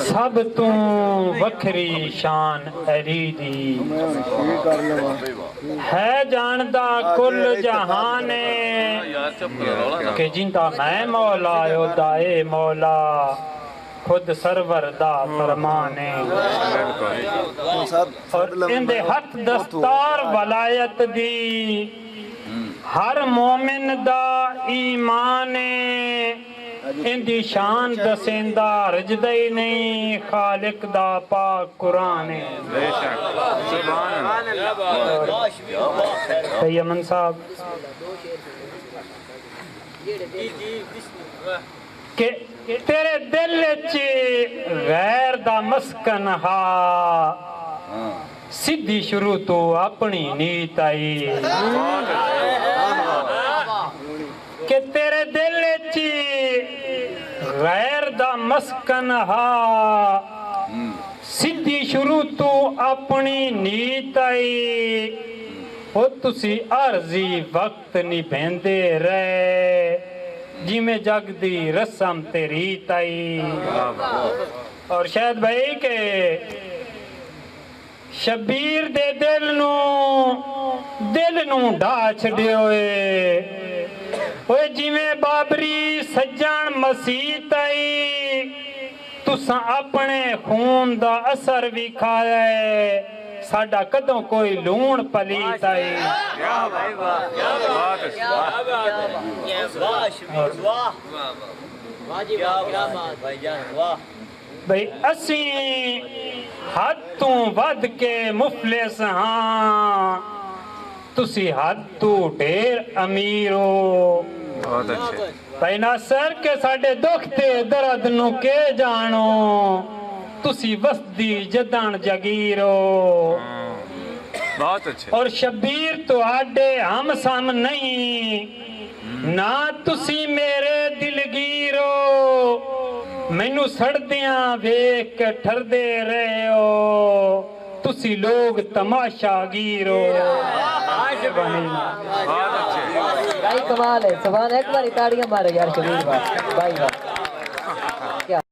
सब तू वखरी शान हरी दी है जानदा कुल जहाने के जिंदा मैं मौला योदाए मौला खुद सरवर दा फरमाने और इंदे हथ दस्तार वलायत दी हर मोमिन दा ईमाने इंदी शान दसेंदा रजदा ही नहीं खालिक दा पाक कुरान है। यमन साहब के तेरे दिल च गैर दा मस्कन हा सीधी शुरू तो अपनी नीत आई के तेरे दिल च गैर दा मस्कन हा सीधी शुरू तो अपनी नीत आई हो तुसी अर्जी वक्त निभेंदे रहे जिमें जगदी रस्म तेरी ताई। और शायद भाई के शबीर दे दिल नू ढा छड़ियो ओए जिमें बाबरी सज्जन मसीत आई तुसा अपने खून दा असर विखाया साडा कदों कोई लूण पलीत आई। भाई असी हद तू वध के मुफलिस हाँ तुसी हद तू ढेर अमीर हो। भाई नासर के साडे दुख ते दर्द नु के जानो तुसी वसदी जदन जगीर हो। बहुत अच्छे। और शबीर तो आडे हम सम नहीं ना तुसी मेरे दिलगीर हो मैनू सड़दियां वेख के ठरदे रहे हो तुसी लोग तमाशा गिरो। भाई कमाल है सुभान एक बारी ताड़ियां मारो यार शबीर भाई भाई।